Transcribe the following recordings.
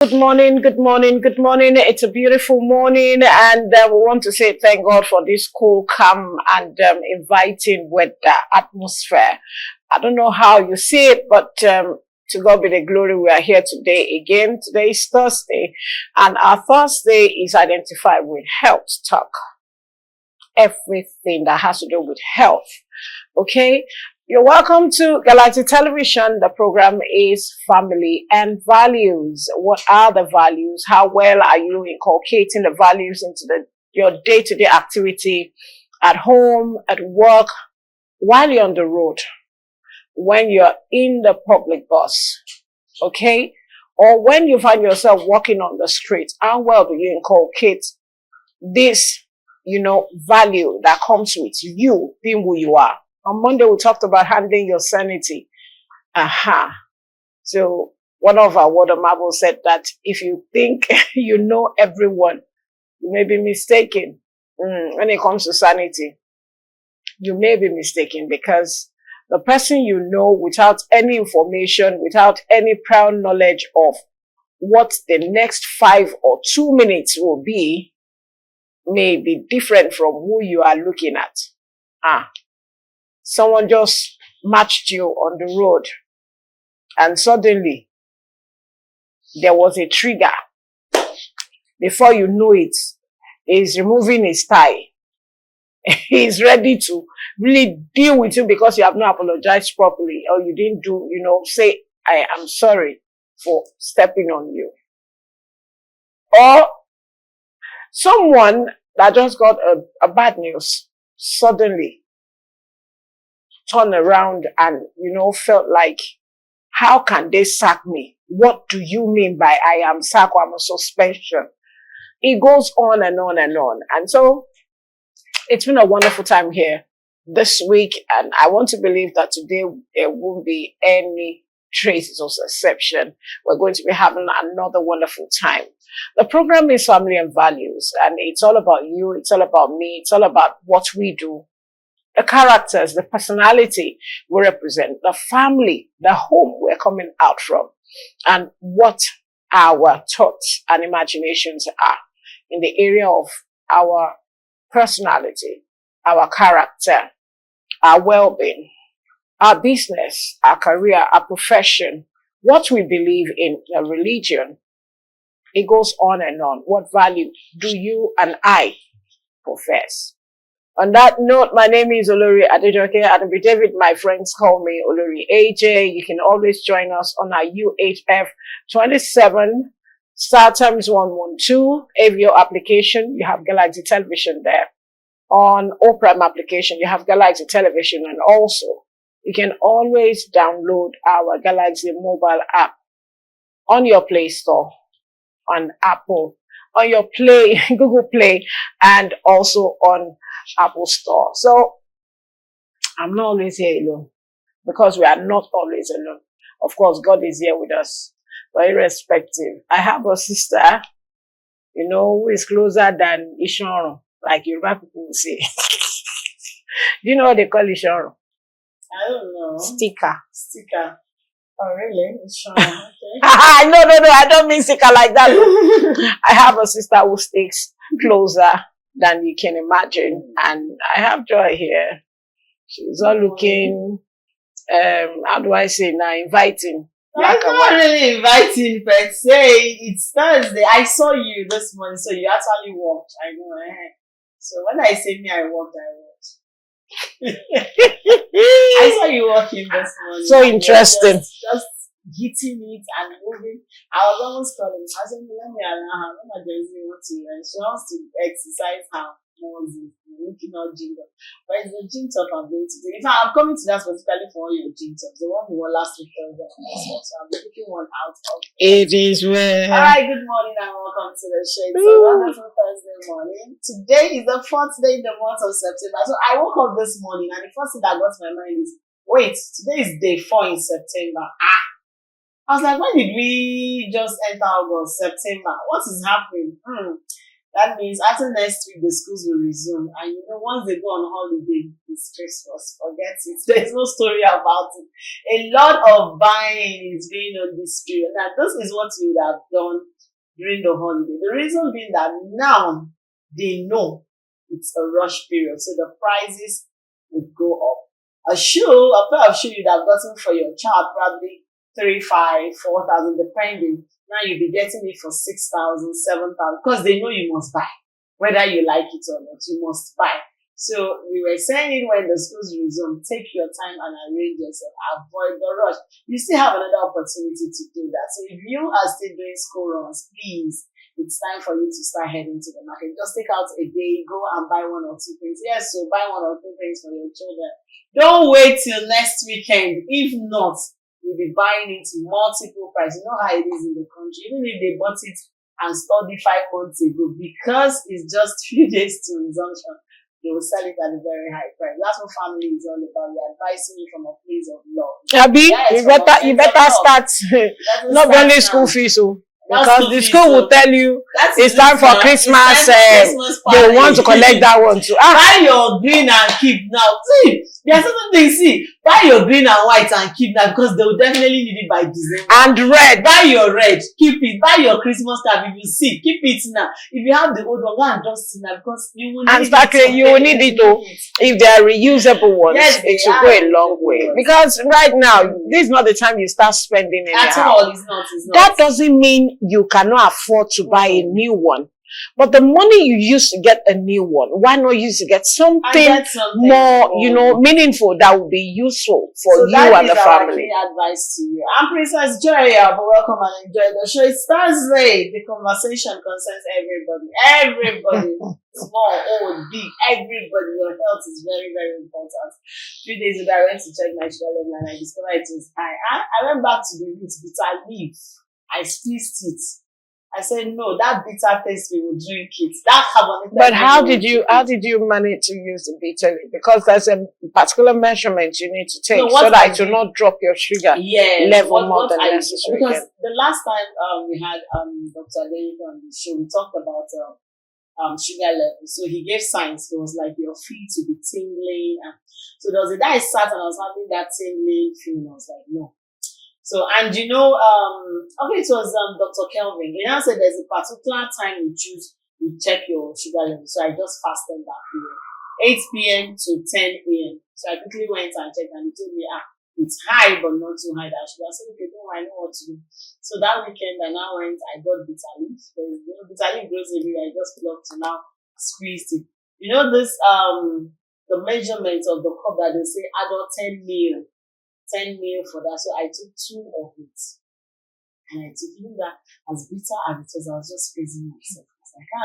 Good morning, good morning, good morning. It's a beautiful morning, and we want to say thank God for this cool, calm, and inviting weather atmosphere. I don't know how you see it, but to God be the glory. We are here today again. Today is Thursday, and our Thursday is identified with health talk. Everything that has to do with health. Okay? You're welcome to Galactic Television. The program is Family and Values. What are the values? How well are you inculcating the values into your day-to-day activity at home, at work, while you're on the road, when you're in the public bus, okay? Or when you find yourself walking on the street, how well do you inculcate this, value that comes with you being who you are? On Monday, we talked about handling your sanity. So one of our word of Bible said that if you think you know everyone, you may be mistaken. When it comes to sanity, you may be mistaken because the person you know without any information, without any prior knowledge of what the next 5 or 2 minutes will be, may be different from who you are looking at. Someone just matched you on the road and suddenly there was a trigger. Before you know it, he's removing his tie. He's ready to really deal with you because you have not apologized properly or you didn't say, I am sorry for stepping on you. Or someone that just got a bad news suddenly turn around and, felt like, how can they sack me? What do you mean by I am sacked or I'm on suspension? It goes on and on and on. And so it's been a wonderful time here this week. And I want to believe that today there won't be any traces of exception. We're going to be having another wonderful time. The program is Family and Values, and it's all about you. It's all about me. It's all about what we do. The characters, the personality we represent, the family, the home we're coming out from, and what our thoughts and imaginations are in the area of our personality, our character, our well-being, our business, our career, our profession, what we believe in, the religion. It goes on and on. What value do you and I profess? On that note, my name is Olori Adejoke Adebi David. My friends call me Olori AJ. You can always join us on our UHF 27 star times 112 AVO application. You have Galaxy Television there. On OPRIME application, you have Galaxy Television, and also you can always download our Galaxy mobile app on your Play Store, on Apple, on your Google Play, and also on Apple Store. So I'm not always here alone because we are not always alone. Of course, God is here with us, but irrespective, I have a sister, who is closer than Ishon, like Yoruba people will say. Do you know what they call Ishon? I don't know. Sticker. Oh, really? Ishon. Okay. No, I don't mean sticker like that. I have a sister who sticks closer than you can imagine. And I have Joy here. She's all looking, how do I say now, inviting. I'm not really inviting per se. It's Thursday. I saw you this morning, so you actually walked. I know. So when I say me, I walked. I saw you walking this morning. So interesting. Just hitting it and moving. I was almost calling. I said, let me allow her. When Daisy wants to learn, she wants to exercise her muscles, looking all gym up. But it's the gym top I'm going to do. In fact, I'm coming to that specifically for all your gym tops. The one we wore last week Thursday. So I'm picking one out of it. Is well. Alright, good morning and welcome to the show. It's a wonderful Thursday morning. Today is the 4th day in the month of September. So I woke up this morning and the first thing that got to my mind is, wait, today is day 4 in September. I was like, when did we just enter August, September? What is happening? That means after next week, the schools will resume. And you know, once they go on holiday, it's Christmas. Forget it. There's no story about it. A lot of buying is going on this period. Now, this is what you would have done during the holiday. The reason being that now they know it's a rush period. So the prices would go up. A pair of shoe you'd have gotten for your child, probably 3, 5, 4,000, depending. Now you'll be getting it for 6,000, 7,000, because they know you must buy. Whether you like it or not, you must buy. So we were saying it when the schools resume, take your time and arrange yourself. Avoid the rush. You still have another opportunity to do that. So if you are still doing school runs, please, it's time for you to start heading to the market. Just take out a day, go and buy 1 or 2 things. Yes, so buy 1 or 2 things for your children. Don't wait till next weekend. If not, you'll be buying it multiple prices. You know how it is in the country. Even if they bought it and stored it 5 months ago, because it's just few days to resumption, they will sell it at a very high price. That's what family is all about. We're advising you from a place of love. Abi, yes, you better start not only school fees, because the school will tell you it's time for Christmas. They want to collect that one too. Buy your green and keep now. See, there are certain things. See, buy your green and white and keep now, because they will definitely need it by December. And red. Buy your red, keep it. Buy your Christmas card if you see, keep it now. If you have the old one, go and dust it now, because you will need it. You will need it though. If they are reusable ones, yes, it will go a long way. Because right now, this is not the time you start spending anyhow. At all, it's not. That doesn't mean you cannot afford to buy a new one. But the money you use to get a new one, why not use to get something more, meaningful that will be useful for you and the family? That is our advice to you. I'm Princess Joy, but welcome and enjoy the show. It's Thursday. The conversation concerns everybody. Everybody. Small, old, big, everybody. Your health is very, very important. 3 days ago, I went to check my sugar level and I discovered it was high. I went back to the roots, bitter leaf. I squeezed it. I said, no, that bitter taste, we will drink it. That carbonated. But how did you manage to use the bitter leaf? Because there's a particular measurement you need to take so that it will not drop your sugar level more than necessary. Because the last time we had Dr. Leonard on the show, we talked about sugar level. So he gave signs. It was like your feet to be tingling. So there was a day I sat and I was having that tingling feeling. I was like, no. So, and it was Dr. Kelvin. He now said there's a particular time you check your sugar level. So I just fasted that period, 8 p.m. to 10 a.m. So I quickly went and checked and he told me, it's high, but not too high. That sugar. I said, okay, don't worry, I know what to do. So that weekend I now went, I got bitter leaf. Bitter leaf grows everywhere. I just plucked and now squeezed it. You know this, the measurement of the cup that they say adult 10 ml. 10 ml for that, so I took 2 of it, and I took that as bitter as it was. I was just praising myself.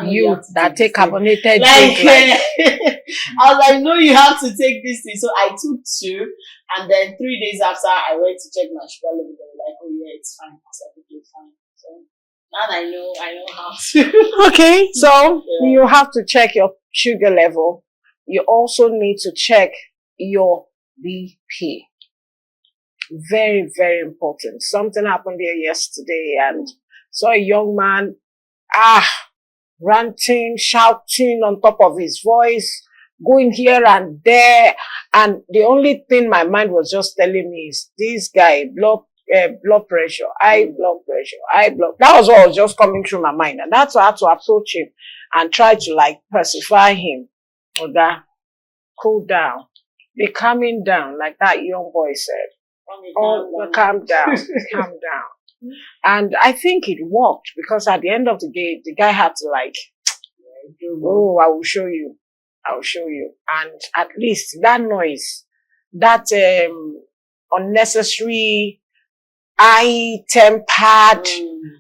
You that take carbonated drink, I was like, no, you have to take this thing. So I took 2, and then 3 days after, I went to check my sugar level. They were like, oh yeah, it's fine. I said, okay, fine. So now I know how to. Okay, so you have to check your sugar level. You also need to check your BP. Very, very important. Something happened here yesterday and saw a young man, ranting, shouting on top of his voice, going here and there. And the only thing my mind was just telling me is this guy, blood pressure, high blood pressure, That was what was just coming through my mind. And that's why I had to approach him and try to pacify him. Okay, cool down. Be calming down, like that young boy said. Calm down. Calm down. And I think it worked, because at the end of the day, the guy had to I will show you. And at least that noise, that unnecessary, high-tempered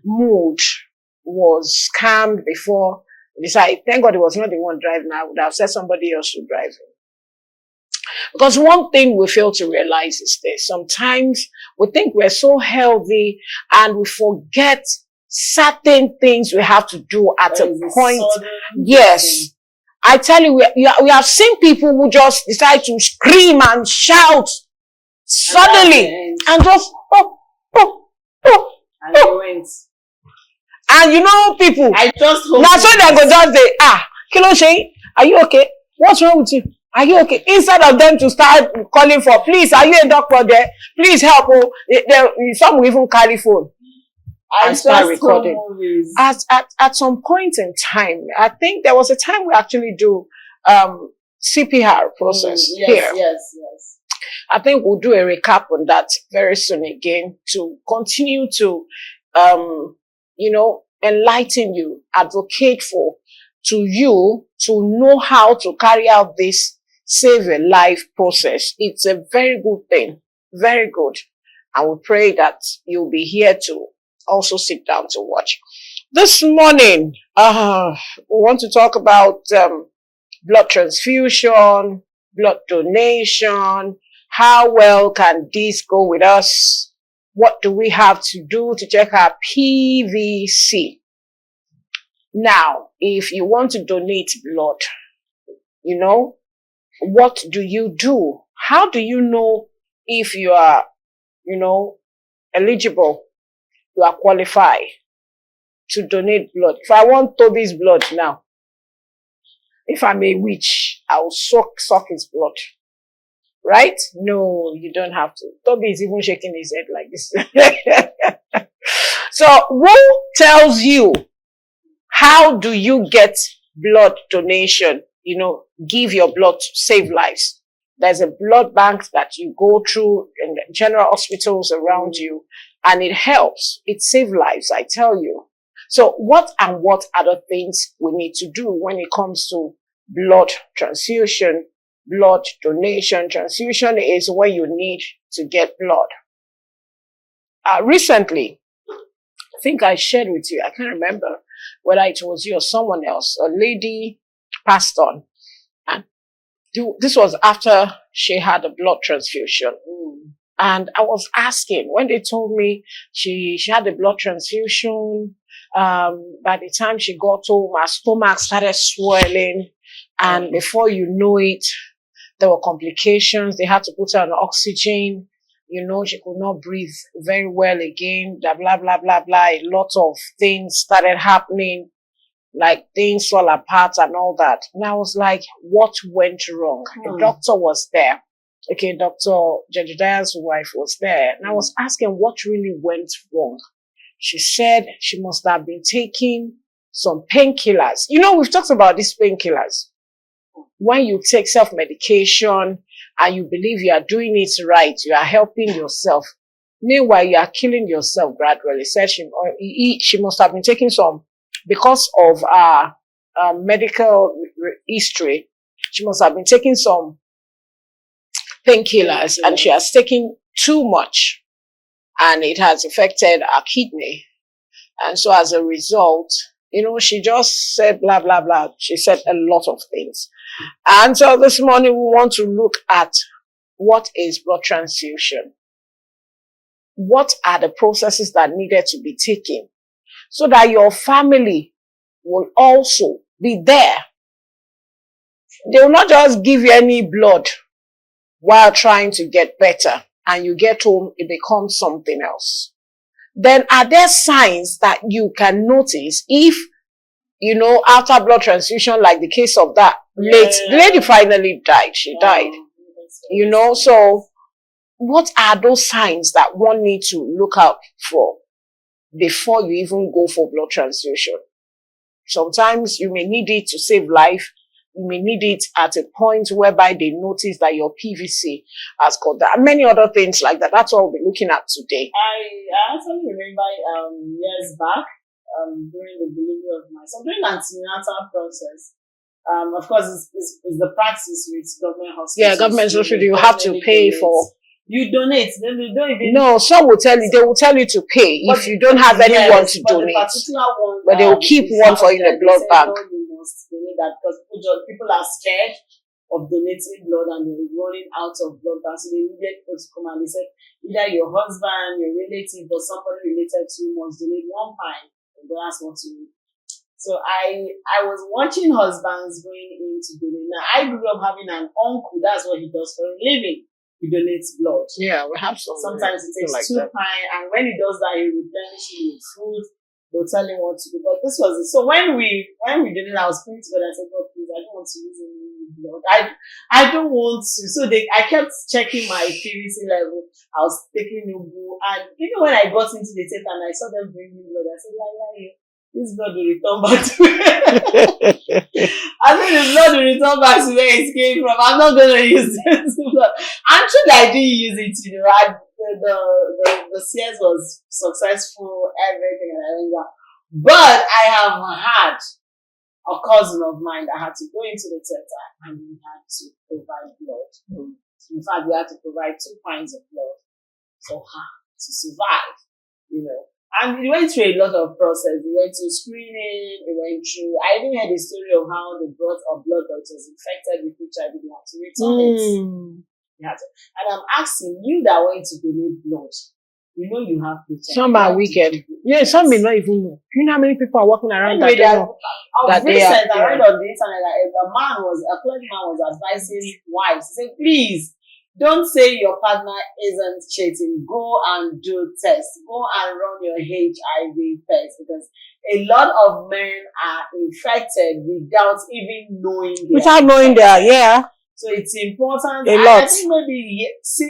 mood was calmed before he decided. Thank God he was not the one driving. I would have said somebody else should drive him. Because one thing we fail to realize is this. Sometimes we think we're so healthy and we forget certain things we have to do at a point. Yes. I tell you, we have seen people who just decide to scream and shout suddenly and just, And you know people. I just hope. Now so they go just say, Kilo Shay, are you okay? What's wrong with you? Are you okay? Instead of them to start calling for, please, are you a doctor there? Please help. Oh, some will even carry phone. I and start just recording. movies. At some point in time, I think there was a time we actually do CPR process here. Yes. I think we'll do a recap on that very soon again to continue to, enlighten you, advocate for to you to know how to carry out this save a life process. It's a very good thing. Very good. And we pray that you'll be here to also sit down to watch. This morning, we want to talk about blood transfusion, blood donation. How well can this go with us? What do we have to do to check our PVC? Now, if you want to donate blood, what do you do? How do you know if you are, eligible, you are qualified to donate blood? If I want Toby's blood now, if I'm a witch, I will suck his blood. Right? No, you don't have to. Toby is even shaking his head like this. So, who tells you how do you get blood donation? Give your blood to save lives. There's a blood bank that you go through in the general hospitals around you, and it helps. It saves lives, I tell you. So what are the things we need to do when it comes to blood transfusion, blood donation? Transfusion is when you need to get blood. Recently, I think I shared with you, I can't remember whether it was you or someone else, a lady passed on. And this was after she had a blood transfusion. And I was asking, when they told me she had a blood transfusion, by the time she got home, her stomach started swelling. And before you know it, there were complications. They had to put her on oxygen. She could not breathe very well again, blah, blah, blah, blah, blah. A lot of things started happening, like things fall apart and all that. And I was like, what went wrong? The doctor was there. Okay, Dr. Jedediah's wife was there. And I was asking what really went wrong. She said she must have been taking some painkillers. We've talked about these painkillers. When you take self-medication and you believe you are doing it right, you are helping yourself. Meanwhile, you are killing yourself gradually. Said she must have been taking some, because of our medical history, she must have been taking some painkillers, and she has taken too much, and it has affected her kidney. And so as a result, she just said blah, blah, blah. She said a lot of things. And so this morning we want to look at what is blood transfusion. What are the processes that needed to be taken so that your family will also be there? They will not just give you any blood while trying to get better, and you get home, it becomes something else. Then are there signs that you can notice if, after blood transfusion, like the case of that the lady finally died. She died. So what are those signs that one needs to look out for before you even go for blood transfusion? Sometimes you may need it to save life. You may need it at a point whereby they notice that your PVC has got that. And many other things like that. That's what we'll be looking at today. I actually remember years back, during the delivery of my son, during the antenatal process. Of course, it's the practice with government hospitals. Yeah, government hospital, you have to pay for. You donate. They don't even. No, some will tell you. They will tell you to pay if you don't have anyone to donate. The particular one, but they will keep one for you in the blood bank. No, you must donate that because people are scared of donating blood and they're running out of blood bank. So they needed people to come and they said either your husband, your relative, or somebody related to you must donate one pint. And that's what you need. So I was watching husbands going in to donate. Now I grew up having an uncle. That's what he does for a living. He donates blood. Yeah, we have some. Sometimes it takes like 2 pints, and when he does that, he replenishes with food, they'll tell him what to do. But this was it. So when we did it, I was praying to God. I said, God, please, I don't want to use any blood. I don't want to. So I kept checking my purity level. I was taking Nubu, and even when I got into the theater and I saw them bringing blood, I said, this blood will return back to me. I think the blood will return back to where it came from. I'm not going to use this blood. Actually, I didn't use it, the CS was successful, everything, and everything. But I have had a cousin of mine that had to go into the theater and we had to provide blood. In fact, we had to provide 2 pints of blood for her to survive, And we went through a lot of process. We went through screening, I even heard the story of how they brought a blood that was infected with HIV. They had to return it. And I'm asking you that went to donate blood. You have to. Some are wicked. Yeah, some may not even know. You know how many people are walking around that I read on the internet that a clergyman was advising wives. He said, please, don't say your partner isn't cheating. Go and do tests. Go and run your HIV test, because a lot of men are infected without even knowing. So it's important. I think maybe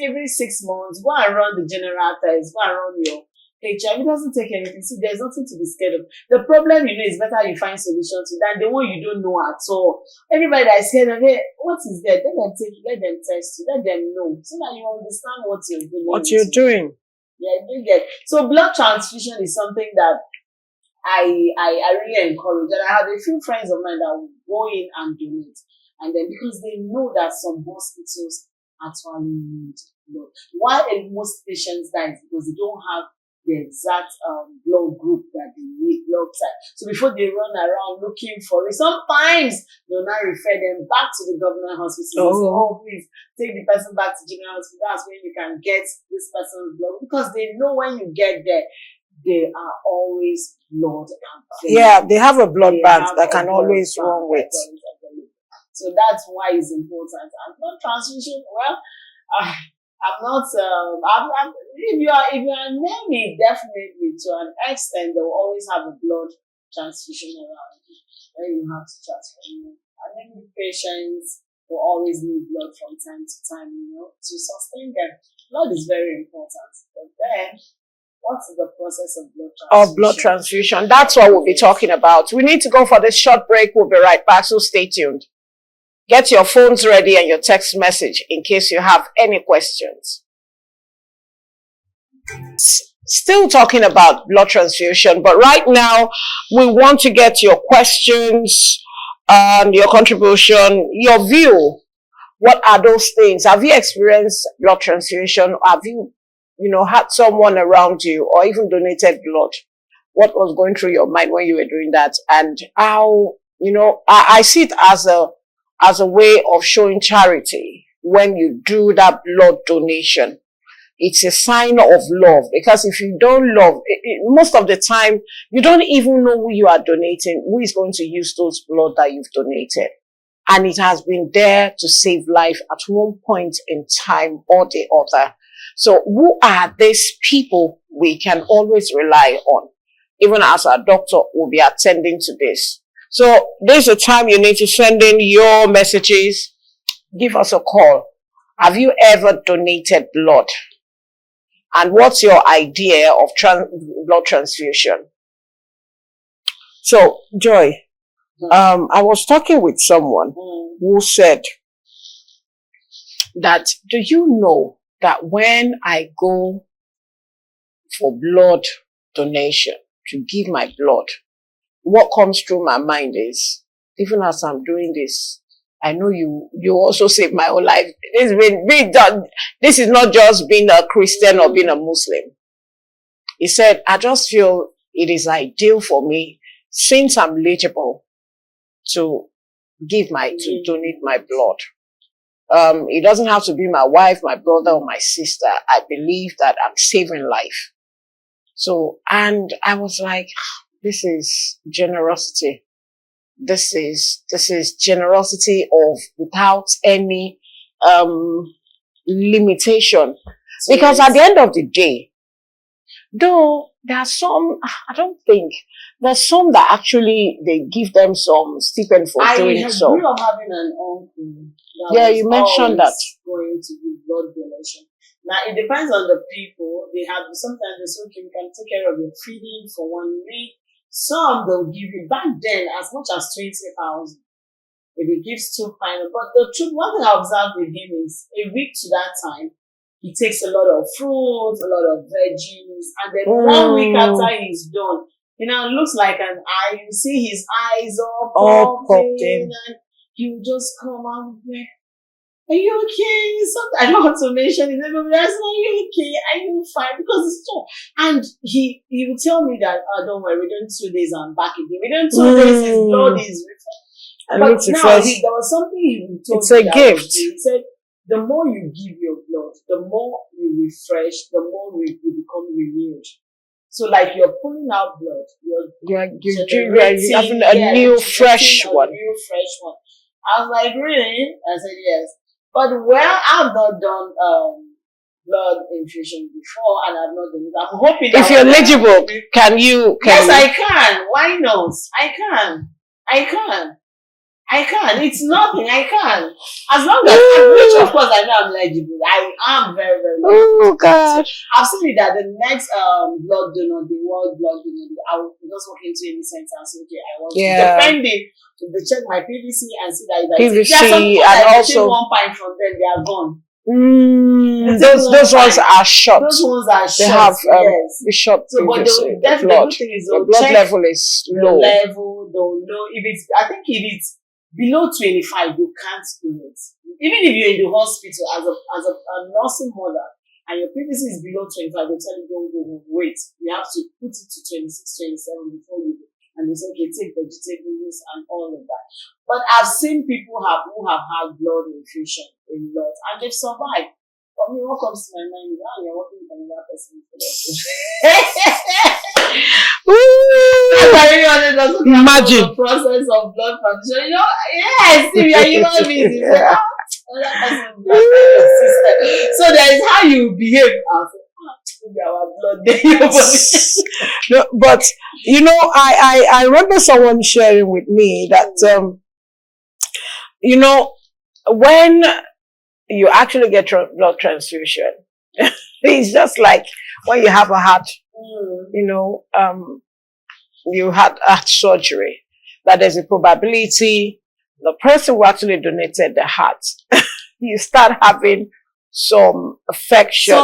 every 6 months, go and run the general test. Go and run your HIV. It doesn't take anything. See, there's nothing to be scared of. The problem, is better you find solutions to than the one you don't know at all. Everybody that is scared of it, what is there? Let them take it, let them test you, let them know, so that you understand what you're doing. Yeah, you get. So blood transfusion is something that I really encourage. And I have a few friends of mine that will go in and donate. And then because they know that some hospitals actually need blood. Why most patients die is because they don't have the exact blood group that they need, blood type. So before they run around looking for it, sometimes they'll now refer them back to the government hospital. Say, please take the person back to general hospital. That's when you can get this person's blood, because they know when you get there, they are always blood. They have a blood bank that can always run with. So that's why it's important. And blood transfusion, I'm not. If you are anemic, definitely to an extent, they will always have a blood transfusion around where you have to transfer. Anemic patients will always need blood from time to time, to sustain them. Blood is very important. But then, what is the process of blood transfusion? Blood transfusion. That's what we'll be talking about. We need to go for this short break. We'll be right back, so stay tuned. Get your phones ready and your text message in case you have any questions. Still talking about blood transfusion, but right now we want to get your questions and your contribution, your view. What are those things? Have you experienced blood transfusion? Have you, had someone around you or even donated blood? What was going through your mind when you were doing that? And how, I see it as a way of showing charity when you do that blood donation. It's a sign of love, because if you don't love, most of the time, you don't even know who you are donating, who is going to use those blood that you've donated. And it has been there to save life at one point in time or the other. So who are these people we can always rely on? Even as a doctor will be attending to this. So there's a time you need to send in your messages. Give us a call. Have you ever donated blood? And what's your idea of blood transfusion? So, Joy, I was talking with someone who said that, do you know that when I go for blood donation to give my blood, what comes through my mind is, even as I'm doing this, I know you also saved my whole life. This is not just being a Christian or being a Muslim. He said, I just feel it is ideal for me, since I'm eligible, to donate my blood. It doesn't have to be my wife, my brother, or my sister. I believe that I'm saving life. So, and I was like, this is generosity. This is generosity of without any limitation. Because at the end of the day, though there are some, I don't think, there's some that actually, they give them some stipend for doing I so. grew up having an uncle that Yeah, was you mentioned that. always going to give blood donation. Now, it depends on the people. They have, sometimes they say, okay, we can take care of your feeding for 1 week. Some, they'll give you, back then, as much as 20,000. If he gives two final. But the truth, one thing I observed with him is a week to that time, he takes a lot of fruits, a lot of veggies, and then 1 week after he's done, you know, it looks like an eye. You see his eyes all popped in, and he will just come out with, are you okay? Something I don't want to mention his name, but I said, are you okay? Are you fine? Because it's tough. And he will tell me that, oh, don't worry, within 2 days I'm back again. Within 2 days his blood is refreshed. But now there was something he told me. It's a gift. He said, the more you give your blood, the more you refresh, the more you become renewed. So like you're pulling out blood, you're having a new fresh one. I was like, really? I said, yes. But I've not done blood infusion before, and I've not done it. I'm hoping if you're eligible, can you? Yes, I can. Why not? I can. It's nothing. I can. As long as, which of course I know I'm eligible. I am very, very eligible. Oh, God. I've seen it that the next blood donor, the world blood donor, I will just walk into any center and say, okay, I want to. Depending, if they check my PVC and see that PVC and also 1 pint from them, they are gone. Those ones are short. Those ones are short. They have short. So, but the good thing is the blood level is low. They'll know if it's. I think if it's below 25, you can't do it. Even if you're in the hospital as a nursing mother and your PVC is below 25, they tell you don't go home. Wait, you have to put it to 26, 27 before you go. And they say, okay, take vegetables and all of that. But I've seen people who have had blood infusion a lot and they've survived. For me, what comes to my mind is, you're working with another person. Imagine the process of blood transfusion. You know, yes, if you're human beings, you say, so there is how you behave. Our blood. No, but you know, I remember someone sharing with me that you know, when you actually get blood transfusion, it's just like when you have a heart, you know, you had heart surgery, that there's a probability the person who actually donated the heart, you start having some affections,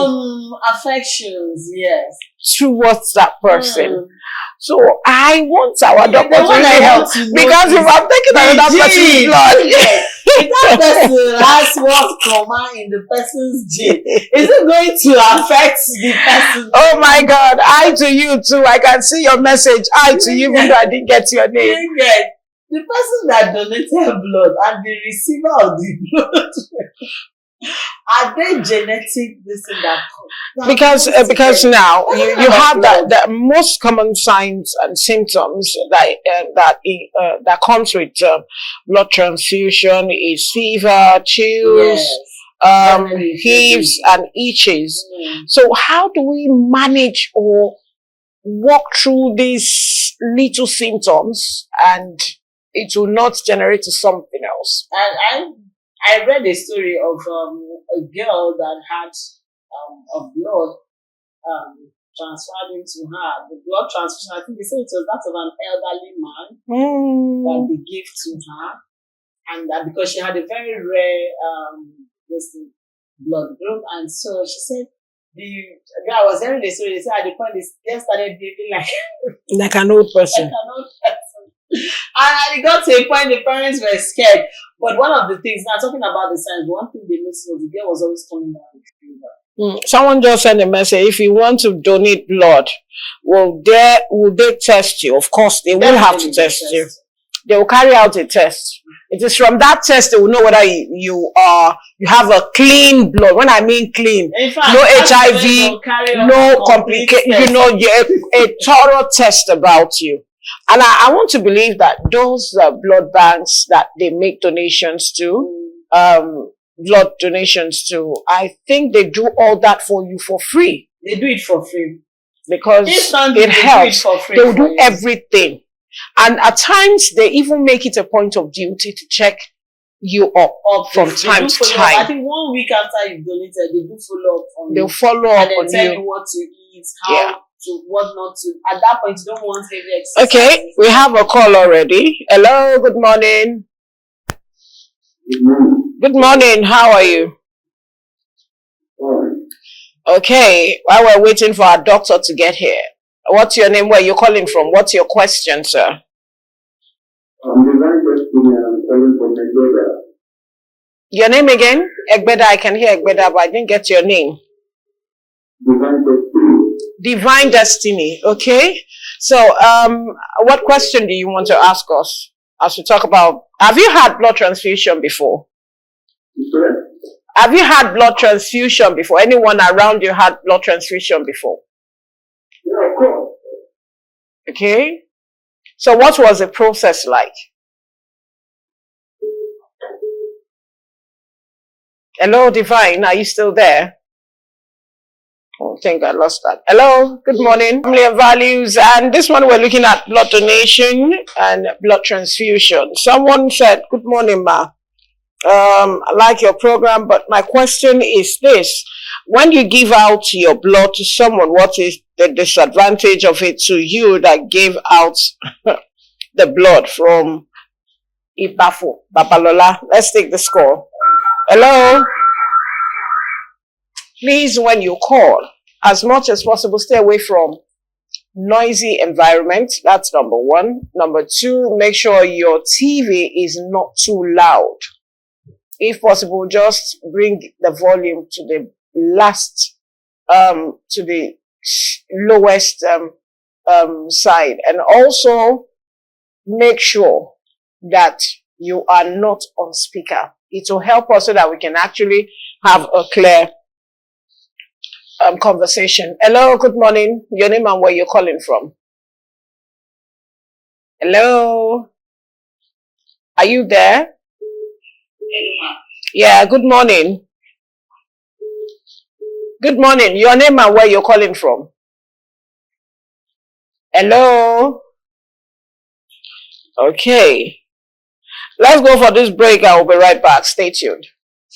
yes, towards that person. So I want our doctor to really help, because if I'm taking another person's blood, if that person has what trauma in the person's gene, is it going to affect the person? Oh my God, I to you too. I can see your message. I to you, even though I didn't get your name. The person that donated blood and the receiver of the blood, are they genetic this and that? Because now you have that most common signs and symptoms that comes with blood transfusion is fever, chills, hives and itches. So how do we manage or walk through these little symptoms and it will not generate to something else? I read a story of a girl that had a blood transferred into her. The blood transfusion, I think they said it was that of an elderly man that they gave to her, and that because she had a very rare blood group, and so she said the guy was hearing the story. They said at the point they started behaving like an old person. And it got to a point the parents were scared. But one of the things, now talking about the signs, one thing they noticed was the girl was always coming down with fever. Someone just sent a message. If you want to donate blood, will they test you? Of course, they will have to test you. They will carry out a test. It is from that test they will know whether you have a clean blood. When I mean clean, in fact, no HIV, no complication. You know, a thorough test about you. And I want to believe that those blood banks that they make donations to, blood donations to, I think they do all that for you for free. They do it for free. because Instantly, it they do helps. it for free They will for do you. everything. And at times, they even make it a point of duty to check you up from They time do to follow up. I time. think 1 week after you've donated, they do follow up on They'll you. follow And up then on tell you. you what to eat, how to, what not to. At that point, you don't want heavy exercise. Okay, we have a call already. Hello, good morning. Good morning, how are you? Okay, while we're waiting for our doctor to get here, what's your name? Where are you calling from? What's your question, sir? I'm calling from Egbeda. Your name again? Egbeda, I can hear Egbeda, but I didn't get your name. Divine Destiny. Divine Destiny, okay. So, what question do you want to ask us as we talk about, have you had blood transfusion before? Correct? Have you had blood transfusion before? Anyone around you had blood transfusion before? Yeah, of course. Okay. So what was the process like? Hello, Divine, are you still there? Oh, I think I lost that. Hello, good morning. Family and values, and this one we're looking at blood donation and blood transfusion. Someone said, good morning, ma. I like your program, but my question is this. When you give out your blood to someone, what is the disadvantage of it to you that gave out the blood from Ibafo, Babalola? Let's take the score. Hello? Please, when you call, as much as possible, stay away from noisy environment. That's number one. Number two, make sure your TV is not too loud. If possible, just bring the volume to the last, to the lowest side. And also make sure that you are not on speaker. It will help us so that we can actually have a clear conversation. Hello, good morning. Your name and where you're calling from. Hello? Are you there? Yeah, good morning. Good morning. Your name and where you're calling from. Hello? Okay. Let's go for this break. I will be right back. Stay tuned.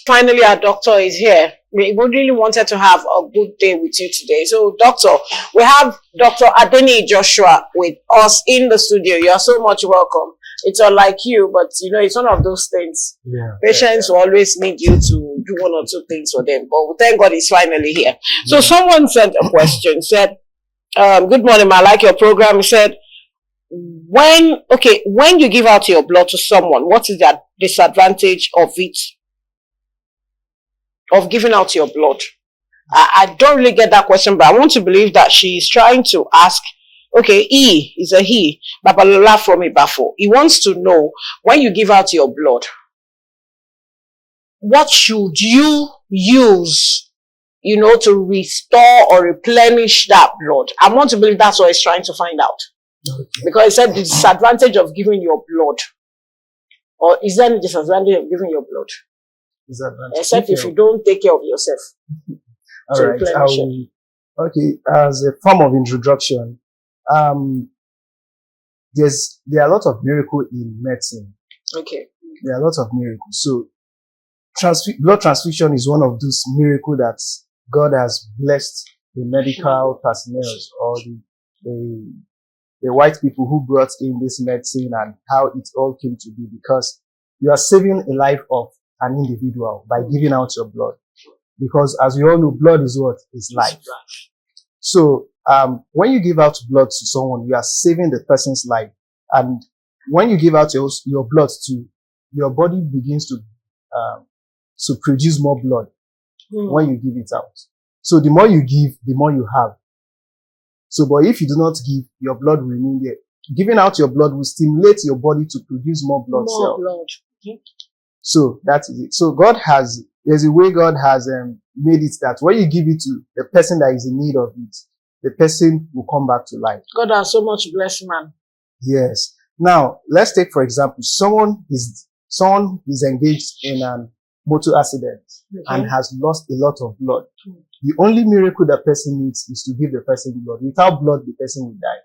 Finally, our doctor is here. We really wanted to have a good day with you today. So, doctor, we have Dr. Adeni Joshua with us in the studio. You are so much welcome. It's unlike you, but you know, it's one of those things. Yeah. Patients will always need you to do one or two things for them. But thank God he's finally here. So someone sent a question, said, good morning, I like your program. He said, when you give out your blood to someone, what is the disadvantage of it? Of giving out your blood? I don't really get that question, but I want to believe that she's trying to ask, okay, he is a he, Babalola from Ibafo. He wants to know, when you give out your blood, what should you use, to restore or replenish that blood? I want to believe that's what he's trying to find out. Okay. Because he said the disadvantage of giving your blood, or is there any disadvantage of giving your blood? Except if you don't take care of yourself. All right. Okay. As a form of introduction, there are a lot of miracles in medicine. Okay. There are a lot of miracles. So, blood transfusion is one of those miracles that God has blessed the medical personnel or the white people who brought in this medicine and how it all came to be, because you are saving a life of an individual by giving out your blood. Because as we all know, blood is what? Is life. So, when you give out blood to someone, you are saving the person's life. And when you give out your blood your body begins to produce more blood when you give it out. So the more you give, the more you have. So, but if you do not give, your blood will remain there. Giving out your blood will stimulate your body to produce more blood cells. Okay. So that is it. So there's a way God has made it that when you give it to the person that is in need of it, the person will come back to life. God has so much blessed man. Yes. Now, let's take, for example, someone is engaged in a motor accident and has lost a lot of blood. The only miracle that person needs is to give the person blood. Without blood, the person will die.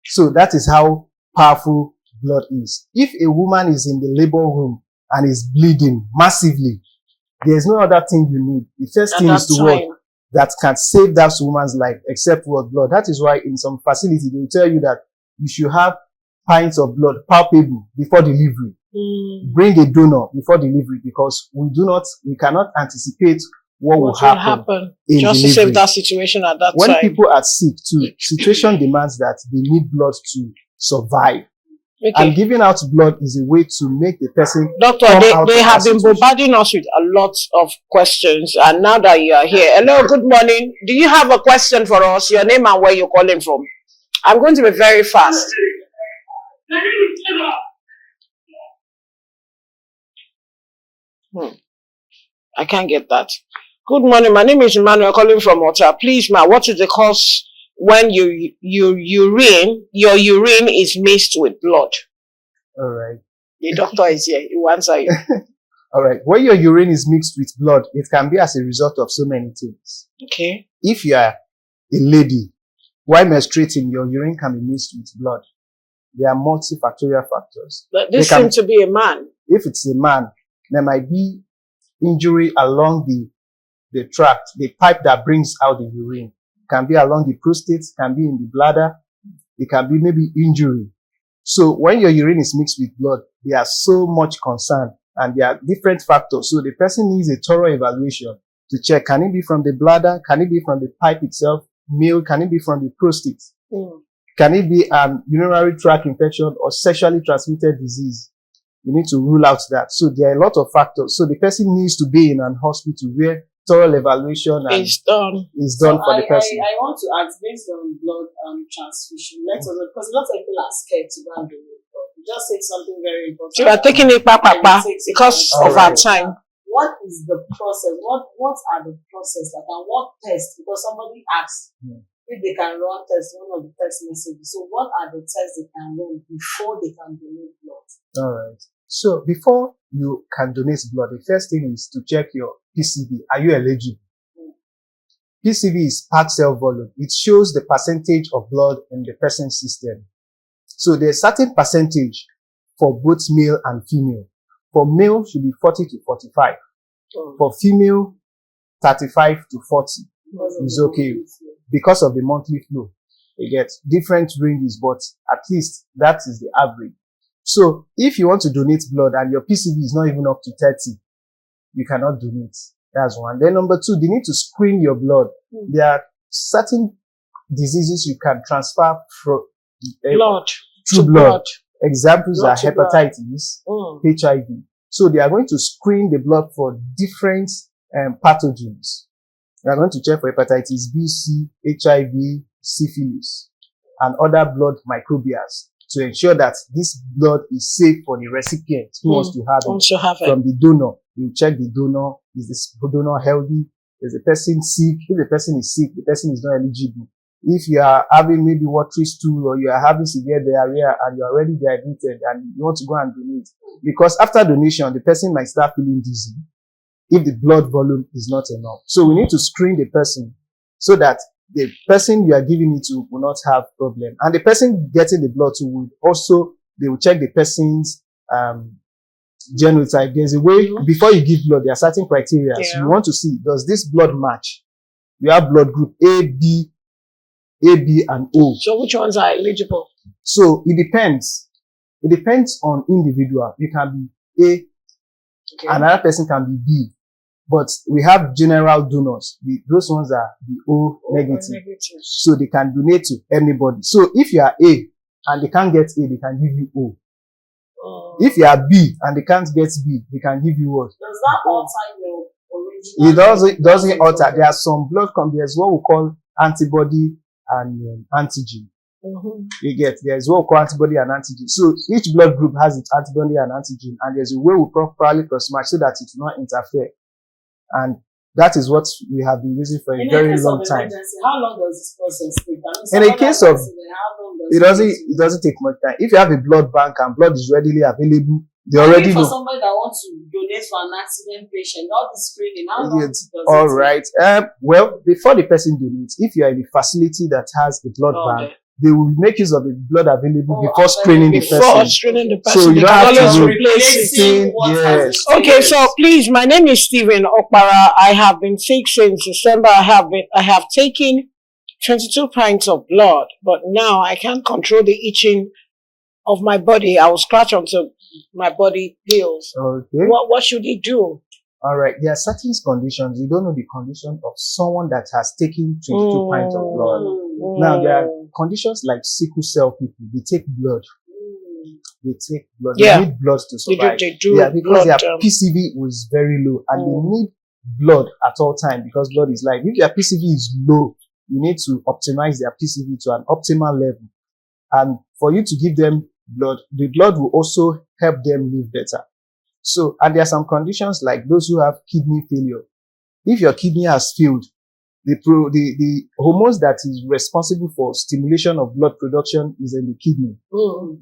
So that is how powerful blood is. If a woman is in the labor room and is bleeding massively, there's no other thing you need. The first thing is to work that can save that woman's life except what blood. That is why in some facility they will tell you that you should have pints of blood palpable before delivery. Bring a donor before delivery because we cannot anticipate what will happen in just delivery. to save that situation at that when time. People are sick too, situation demands that they need blood to survive. Okay. And giving out blood is a way to make the person Doctor, they have been bombarding us with a lot of questions, and now that you are here, hello, good morning. Do you have a question for us? Your name and where you're calling from? I'm going to be very fast. I can't get that. Good morning. My name is Emmanuel, calling from Ota. Please, ma, what is the cause when your urine is mixed with blood? All right. The doctor is here. He will answer you. All right. When your urine is mixed with blood, it can be as a result of so many things. Okay. If you are a lady, while menstruating, your urine can be mixed with blood. There are multifactorial factors. But this seems to be a man. If it's a man, there might be injury along the tract, the pipe that brings out the urine. It can be along the prostate, can be in the bladder. It can be maybe injury. So when your urine is mixed with blood, there are so much concern and there are different factors. So the person needs a thorough evaluation to check, can it be from the bladder? Can it be from the pipe itself? Male? Can it be from the prostate? Can it be an urinary tract infection or sexually transmitted disease? You need to rule out that. So there are a lot of factors. So the person needs to be in an hospital where thorough evaluation is done for the person. I want to ask, based on blood transfusion, because a lot of people are scared to go and donate blood. You just said something very important. So we are taking it because of our time. What is the process? What are the process and what tests? Because somebody asked if they can run tests, one of the text messages. So what are the tests they can run before they can donate blood? All right. So before you can donate blood, the first thing is to check your PCV. Are you eligible? PCV is packed cell volume. It shows the percentage of blood in the person's system. So there's a certain percentage for both male and female. For male, should be 40 to 45. For female, 35 to 40 is okay because of the monthly flow. You get different ranges, but at least that is the average. So if you want to donate blood and your PCV is not even up to 30, you cannot donate. That's one. Then number two, they need to screen your blood. There are certain diseases you can transfer from blood to blood. Examples are hepatitis, HIV. So they are going to screen the blood for different pathogens. They are going to check for hepatitis B, C, HIV, syphilis, and other blood microbials to ensure that this blood is safe for the recipient who wants to have it. From the donor, you check the donor. Is the donor healthy? Is the person sick? If the person is sick, the person is not eligible. If you are having maybe watery stool or you are having severe diarrhea and you are already dehydrated and you want to go and donate, because after donation, the person might start feeling dizzy if the blood volume is not enough. So we need to screen the person so that the person you are giving it to will not have problem. And the person getting the blood too will also, they will check the person's genotype. There's a way, before you give blood, there are certain criteria. So you want to see, does this blood match? We have blood group A, B, and O. So which ones are eligible? So it depends. It depends on individual. You can be A, another person can be B. But we have general donors. Those ones are the O negative. So they can donate to anybody. So if you are A and they can't get A, they can give you O. If you are B and they can't get B, they can give you what? Does that alter your original? It doesn't alter. There are some blood there's what we call antibody and antigen. You get, there's what we call antibody and antigen. So each blood group has its antibody and antigen, and there's a way we properly cross-match so that it will not interfere. And that is what we have been using for a very long time. How long does this process take? In a case of, it doesn't take much time. If you have a blood bank and blood is readily available, They already for know. somebody that wants to donate for an accident patient, all the screening, how long Yes. does All it right. Well, before the person donates, if you are in a facility that has a blood bank, they will make use of the blood available before screening the Before person. screening the So person, you they don't can have to always wait. replace it. Replacing what has Yes. been Okay, taken. so please, my name is Stephen Okpara. I have been sick since December. I have taken 22 pints of blood, but now I can't control the itching of my body. I will scratch onto my body heals. Okay. What should he do? All right. There are certain conditions. You don't know the condition of someone that has taken 22 pints of blood. Now, there are conditions like sickle cell people. They take blood. They take blood. Yeah. They need blood to survive. They do Yeah, because blood, their PCV was very low and they need blood at all time because blood is life. If their PCV is low, you need to optimize their PCV to an optimal level. And for you to give them blood, the blood will also help them live better. So, and there are some conditions like those who have kidney failure. If your kidney has failed, the hormones that is responsible for stimulation of blood production is in the kidney.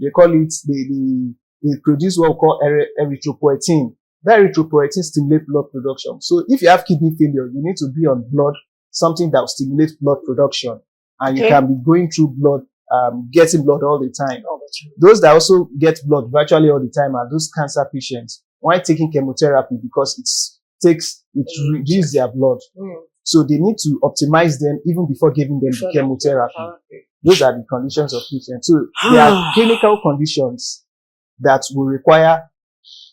They call it, they produce what we call erythropoietin. That erythropoietin stimulates blood production. So if you have kidney failure, you need to be on blood, something that will stimulate blood production. And you can be going through blood, getting blood all the time. Those that also get blood virtually all the time are those cancer patients. Why taking chemotherapy? Because it reduces their blood. So they need to optimize them even before giving them the chemotherapy. Those are the conditions of patients. So there are clinical conditions that will require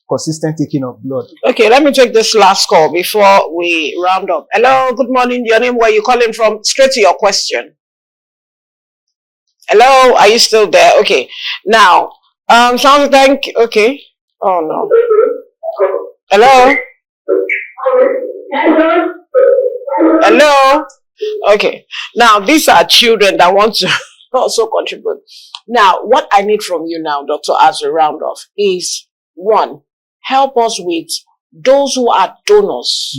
consistent taking of blood. Okay, let me take this last call before we round up. Hello, good morning. Your name, where you calling from? Straight to your question. Hello, are you still there? Okay. Now, sounds like, okay. Oh no. Hello? Hello? Okay. Now, these are children that want to also contribute. Now, what I need from you now, Doctor, as a round off is, one, help us with those who are donors.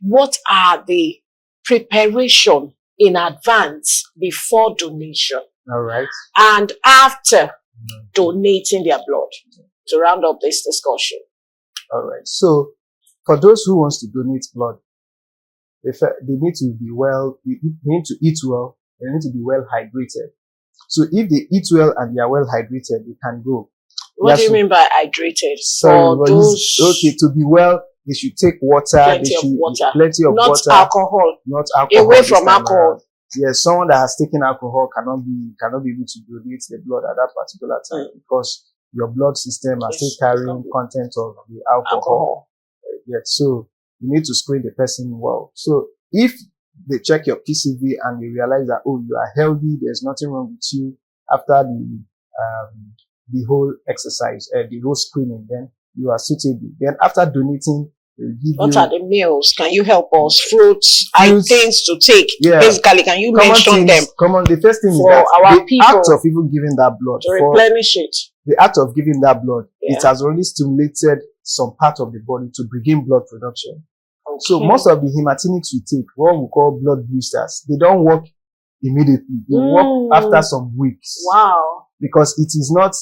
What are the preparation in advance before donation? All right. And after donating their blood, to round up this discussion. All right. So, for those who wants to donate blood, they need to be well, they need to eat well, they need to be well hydrated. So if they eat well and they are well hydrated, they can go. What do you mean by hydrated? Okay, to be well, they should take water. Plenty of water. Not water. Alcohol. Not alcohol. Away from alcohol. Yes, someone that has taken alcohol cannot be able to donate the blood at that particular time because your blood system are still carrying content of the alcohol. Yes, so you need to screen the person well. So if they check your PCV and they realize that, oh, you are healthy, there's nothing wrong with you after the whole exercise, the whole screening, then you are suitable. Then after donating, they'll give what are the meals? Can you help us? Fruits, things to take. Yeah. Basically, can you mention them? The first thing is for that our the people act of even giving that blood, to replenish it. The act of giving that blood, it has already stimulated some part of the body to begin blood production. Okay. So most of the hematinics we take, what we call blood boosters, they don't work immediately. They work after some weeks. Wow. Because it is not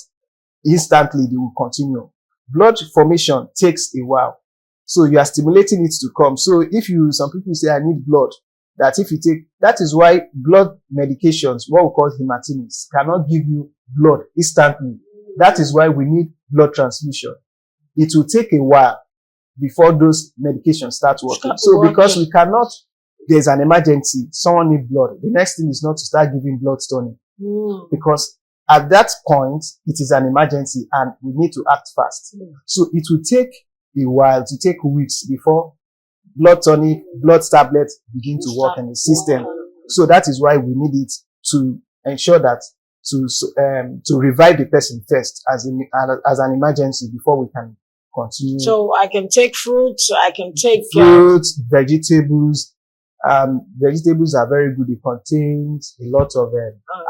instantly they will continue. Blood formation takes a while. So you are stimulating it to come. So some people say, I need blood, that if you take, that is why blood medications, what we call hematinics, cannot give you blood instantly. That is why we need blood transfusion. It will take a while before those medications start working. Because we cannot, there's an emergency, someone needs blood. The next thing is not to start giving blood tonic. Because at that point, it is an emergency and we need to act fast. So it will take a while, to take weeks before blood tonic, blood tablets begin to work in the system. So that is why we need it to ensure that to revive the person first as an emergency before we can continue. So I can take fruits, I can take fruits, vegetables. Vegetables are very good. It contains a lot of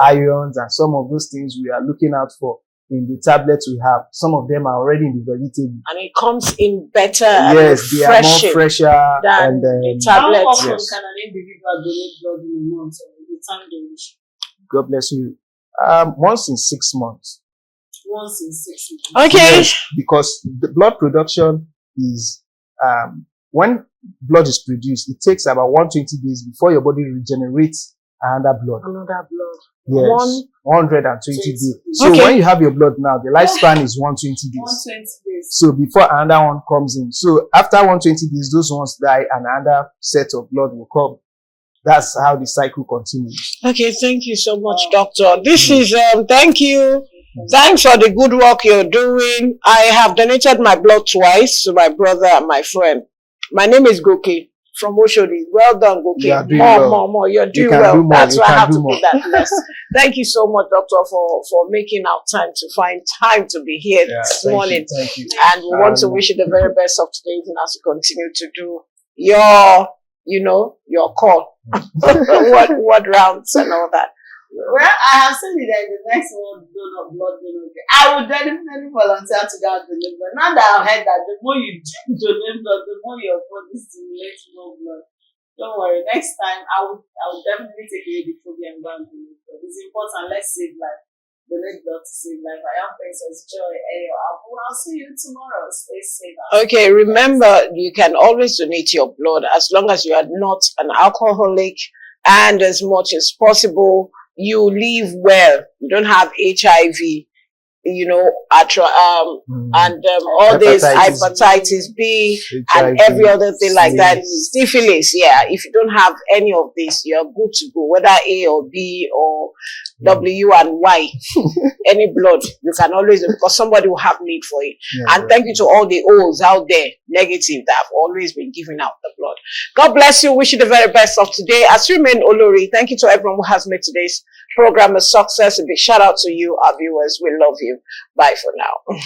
ions, and some of those things we are looking out for in the tablets we have. Some of them are already in the vegetable. And it comes in better yes, they are more fresher than the tablets. How often can an individual donate blood in a month or the time donation? God bless you. Once in 6 months. once in 6 months. Okay. Yes, because the blood production is, when blood is produced, it takes about 120 days before your body regenerates another blood. Another blood. Yes, 120 days. So Okay. when you have your blood now, the lifespan is 120 days. 120 days. So before another one comes in. So after 120 days, those ones die and another set of blood will come. That's how the cycle continues. Okay, thank you so much, Doctor. This is, thank you. Thanks for the good work you're doing. I have donated my blood twice to my brother and my friend. My name is Goke from Oshodi. Well done, Goke. You are doing More, well. more. You're doing can well. do more. That's You why I can have do to more. put that less. Thank you so much, Doctor, for making out time to find time to be here this morning. Thank you. And we want to wish you the very best of today, even as you continue to do your, your call, what rounds and all that. Well, I have seen it that the next one blood donor. I would definitely volunteer to go and donate blood. Now that I've heard that the more you donate blood, the more your body stimulates more blood. Don't worry. Next time, I would definitely take away the phobia and go and donate blood. It's important. Let's save life. Donate blood to save life. I am Princess Joy. I'll see you tomorrow. Stay safe. Okay, remember, you can always donate your blood as long as you are not an alcoholic, and as much as possible, you live well. You don't have HIV, and all this hepatitis B and HIV, every other thing like that. Syphilis, yeah. If you don't have any of this, you're good to go. Whether A or B or W and Y, any blood, you can always, because somebody will have need for it. And thank you to all the O's out there, negative, that have always been giving out the blood. God bless you. Wish you the very best of today. As you remain Olori, thank you to everyone who has made today's program a success. A big shout out to you, our viewers. We love you. Bye for now.